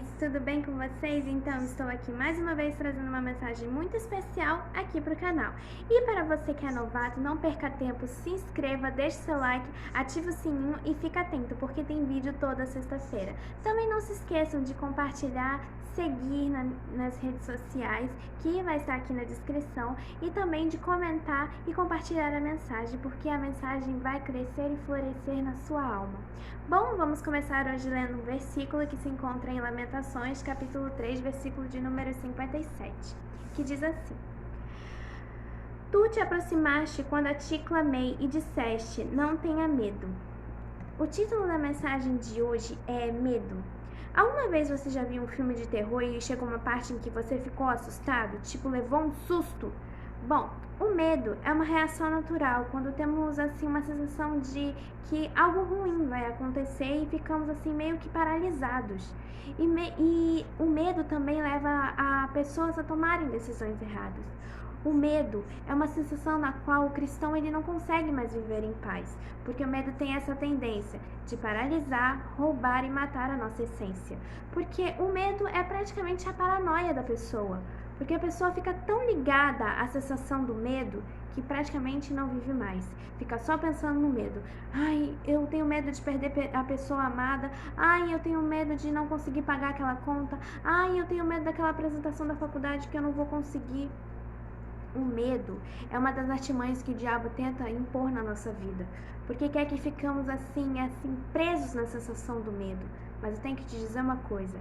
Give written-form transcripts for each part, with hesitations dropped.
gurias, tudo bem com vocês? Então, estou aqui mais uma vez trazendo uma mensagem muito especial aqui pro canal. E para você que é novato, não perca tempo, se inscreva, deixe seu like, ative o sininho e fica atento, porque tem vídeo toda sexta-feira. Também não se esqueçam de compartilhar, seguir nas redes sociais, que vai estar aqui na descrição, e também de comentar e compartilhar a mensagem, porque a mensagem vai crescer e florescer na sua alma. Bom, vamos começar hoje lendo um versículo que se encontra em Lamentações, capítulo 3, versículo de número 57, que diz assim: Tu te aproximaste quando a ti clamei e disseste, não tenha medo. O título da mensagem de hoje é Medo. Alguma vez você já viu um filme de terror e chegou uma parte em que você ficou assustado, tipo levou um susto? Bom, o medo é uma reação natural quando temos assim uma sensação de que algo ruim vai acontecer e ficamos assim meio que paralisados. E o medo também leva a pessoas a tomarem decisões erradas. O medo é uma sensação na qual o cristão ele não consegue mais viver em paz, porque o medo tem essa tendência de paralisar, roubar e matar a nossa essência. Porque o medo é praticamente a paranoia da pessoa, porque a pessoa fica tão ligada à sensação do medo que praticamente não vive mais. Fica só pensando no medo. Ai, eu tenho medo de perder a pessoa amada. Ai, eu tenho medo de não conseguir pagar aquela conta. Ai, eu tenho medo daquela apresentação da faculdade que eu não vou conseguir. O medo é uma das artimanhas que o diabo tenta impor na nossa vida, porque quer que ficamos assim presos na sensação do medo. Mas eu tenho que te dizer uma coisa: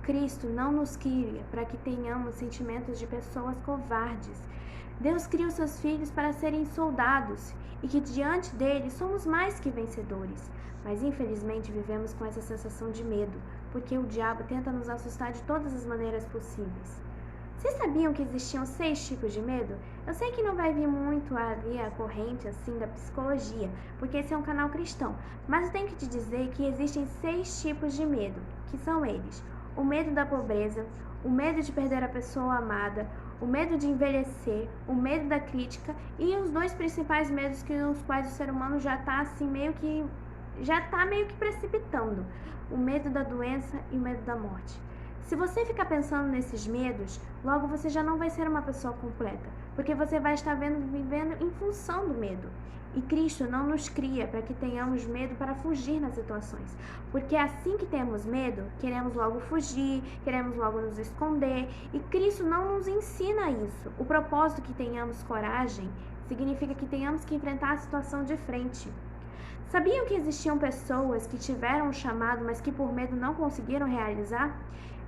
Cristo não nos cria para que tenhamos sentimentos de pessoas covardes. Deus cria os seus filhos para serem soldados e que diante deles somos mais que vencedores. Mas infelizmente vivemos com essa sensação de medo, porque o diabo tenta nos assustar de todas as maneiras possíveis. Vocês sabiam que existiam 6 tipos de medo? Eu sei que não vai vir muito ali a corrente assim da psicologia, porque esse é um canal cristão, mas eu tenho que te dizer que existem 6 tipos de medo, que são eles: o medo da pobreza, o medo de perder a pessoa amada, o medo de envelhecer, o medo da crítica e os 2 principais medos que os quais o ser humano já está assim meio que precipitando: o medo da doença e o medo da morte. Se você ficar pensando nesses medos, logo você já não vai ser uma pessoa completa, porque você vai estar vivendo em função do medo. E Cristo não nos cria para que tenhamos medo para fugir nas situações, porque assim que temos medo, queremos logo fugir, queremos logo nos esconder, e Cristo não nos ensina isso. O propósito que tenhamos coragem significa que tenhamos que enfrentar a situação de frente. Sabiam que existiam pessoas que tiveram um chamado, mas que por medo não conseguiram realizar?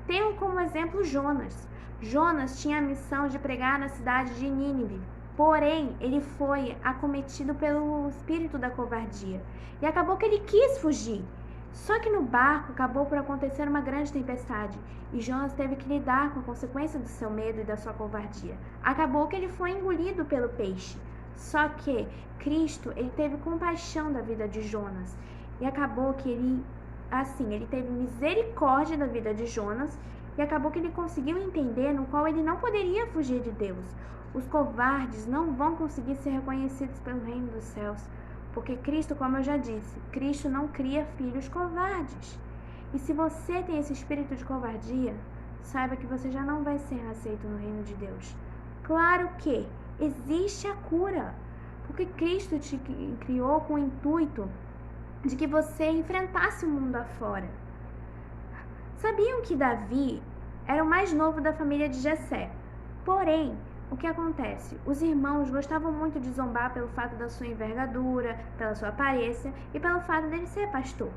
Tenham como exemplo Jonas. Jonas tinha a missão de pregar na cidade de Nínive, porém ele foi acometido pelo espírito da covardia e acabou que ele quis fugir. Só que no barco acabou por acontecer uma grande tempestade e Jonas teve que lidar com a consequência do seu medo e da sua covardia. Acabou que ele foi engolido pelo peixe. Só que Cristo, ele teve compaixão da vida de Jonas e acabou que ele teve misericórdia da vida de Jonas e acabou que ele conseguiu entender no qual ele não poderia fugir de Deus. Os covardes não vão conseguir ser reconhecidos pelo reino dos céus, porque Cristo, como eu já disse, Cristo não cria filhos covardes. E se você tem esse espírito de covardia, saiba que você já não vai ser aceito no reino de Deus. Claro que existe a cura, porque Cristo te criou com o intuito de que você enfrentasse o mundo afora. Sabiam que Davi era o mais novo da família de Jessé? Porém, o que acontece? Os irmãos gostavam muito de zombar pelo fato da sua envergadura, pela sua aparência e pelo fato dele ser pastor.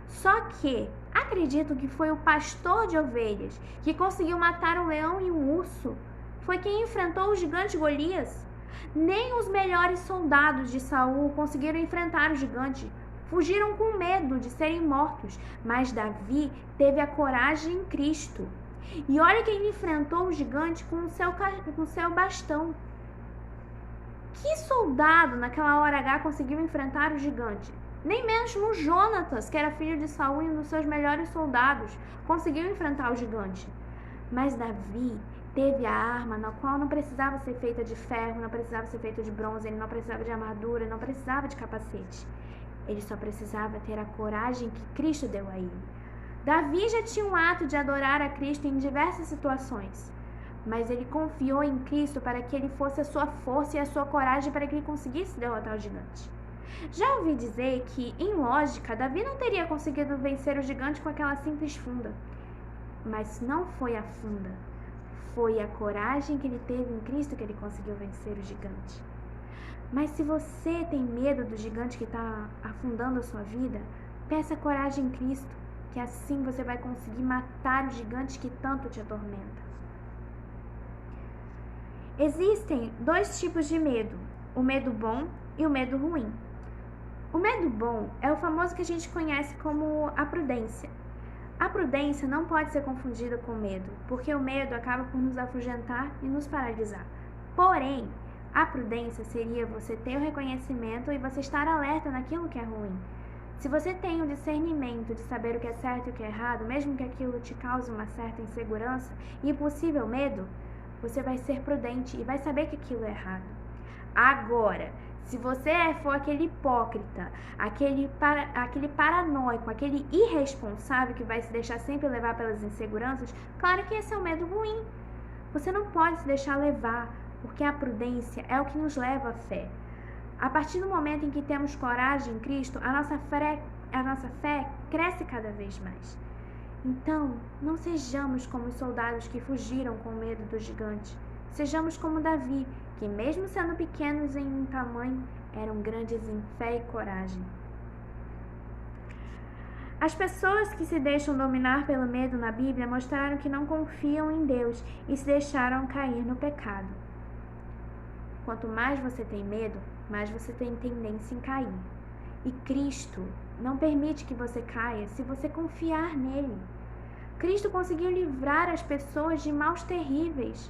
Só que acredito que foi o pastor de ovelhas que conseguiu matar um leão e um urso. Foi quem enfrentou o gigante Golias. Nem os melhores soldados de Saul conseguiram enfrentar o gigante. Fugiram com medo de serem mortos, mas Davi teve a coragem em Cristo. E olha que ele enfrentou o gigante com o seu bastão. Que soldado naquela hora H conseguiu enfrentar o gigante? Nem mesmo Jonatas, que era filho de Saul e um dos seus melhores soldados, conseguiu enfrentar o gigante. Mas Davi teve a arma na qual não precisava ser feita de ferro, não precisava ser feita de bronze, ele não precisava de armadura, não precisava de capacete. Ele só precisava ter a coragem que Cristo deu a ele. Davi já tinha um ato de adorar a Cristo em diversas situações, mas ele confiou em Cristo para que ele fosse a sua força e a sua coragem para que ele conseguisse derrotar o gigante. Já ouvi dizer que, em lógica, Davi não teria conseguido vencer o gigante com aquela simples funda. Mas não foi a funda, foi a coragem que ele teve em Cristo que ele conseguiu vencer o gigante. Mas se você tem medo do gigante que está afundando a sua vida, peça coragem em Cristo, que assim você vai conseguir matar o gigante que tanto te atormenta. Existem dois tipos de medo, o medo bom e o medo ruim. O medo bom é o famoso que a gente conhece como a prudência. A prudência não pode ser confundida com medo, porque o medo acaba por nos afugentar e nos paralisar. Porém, a prudência seria você ter o reconhecimento e você estar alerta naquilo que é ruim. Se você tem o discernimento de saber o que é certo e o que é errado, mesmo que aquilo te cause uma certa insegurança e possível medo, você vai ser prudente e vai saber que aquilo é errado. Agora, se você for aquele hipócrita, aquele paranoico, aquele irresponsável que vai se deixar sempre levar pelas inseguranças, claro que esse é um medo ruim. Você não pode se deixar levar, porque a prudência é o que nos leva à fé. A partir do momento em que temos coragem em Cristo, a nossa fé cresce cada vez mais. Então, não sejamos como os soldados que fugiram com medo do gigante. Sejamos como Davi, que mesmo sendo pequenos em tamanho, eram grandes em fé e coragem. As pessoas que se deixam dominar pelo medo na Bíblia mostraram que não confiam em Deus e se deixaram cair no pecado. Quanto mais você tem medo, mais você tem tendência em cair. E Cristo não permite que você caia se você confiar nele. Cristo conseguiu livrar as pessoas de maus terríveis.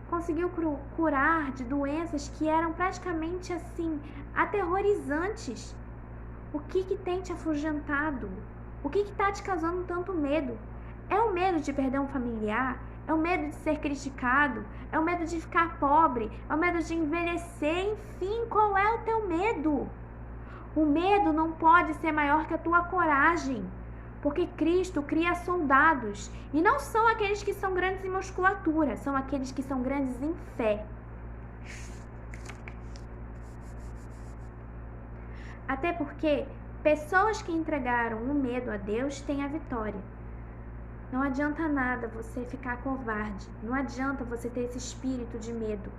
Conseguiu curar de doenças que eram praticamente assim, aterrorizantes. O que tem te afugentado? O que está te causando tanto medo? É o medo de perder um familiar? É o medo de ser criticado? É o medo de ficar pobre? É o medo de envelhecer? Enfim, qual é o teu medo? O medo não pode ser maior que a tua coragem. Porque Cristo cria soldados, e não são aqueles que são grandes em musculatura, são aqueles que são grandes em fé. Até porque pessoas que entregaram o medo a Deus têm a vitória. Não adianta nada você ficar covarde, não adianta você ter esse espírito de medo,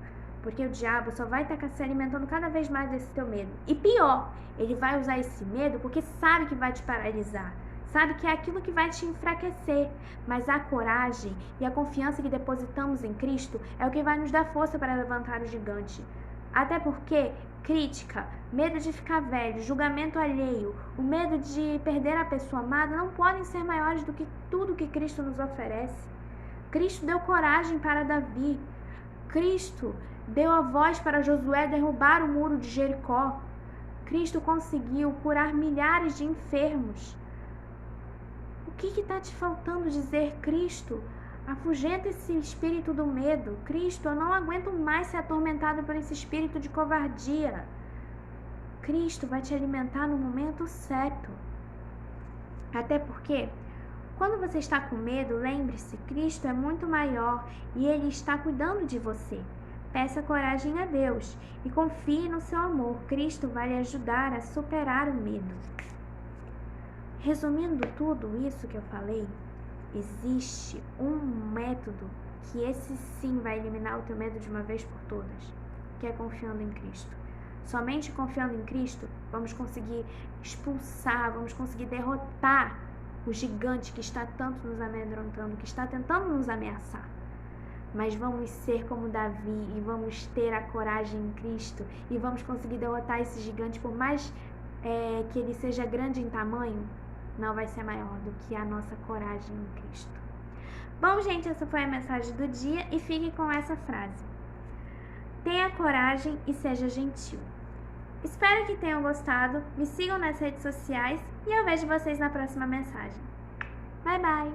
porque o diabo só vai estar se alimentando cada vez mais desse teu medo. E pior, ele vai usar esse medo porque sabe que vai te paralisar. Sabe que é aquilo que vai te enfraquecer, mas a coragem e a confiança que depositamos em Cristo é o que vai nos dar força para levantar o gigante. Até porque crítica, medo de ficar velho, julgamento alheio, o medo de perder a pessoa amada não podem ser maiores do que tudo que Cristo nos oferece. Cristo deu coragem para Davi. Cristo deu a voz para Josué derrubar o muro de Jericó. Cristo conseguiu curar milhares de enfermos. O que está te faltando dizer, Cristo? Afugenta esse espírito do medo. Cristo, eu não aguento mais ser atormentado por esse espírito de covardia. Cristo vai te alimentar no momento certo. Até porque, quando você está com medo, lembre-se, Cristo é muito maior e Ele está cuidando de você. Peça coragem a Deus e confie no seu amor. Cristo vai lhe ajudar a superar o medo. Resumindo tudo isso que eu falei, existe um método que esse sim vai eliminar o teu medo de uma vez por todas, que é confiando em Cristo. Somente confiando em Cristo, vamos conseguir expulsar, vamos conseguir derrotar o gigante que está tanto nos amedrontando, que está tentando nos ameaçar. Mas vamos ser como Davi e vamos ter a coragem em Cristo e vamos conseguir derrotar esse gigante, por mais que ele seja grande em tamanho, não vai ser maior do que a nossa coragem em Cristo. Bom, gente, essa foi a mensagem do dia e fique com essa frase. Tenha coragem e seja gentil. Espero que tenham gostado, me sigam nas redes sociais e eu vejo vocês na próxima mensagem. Bye, bye!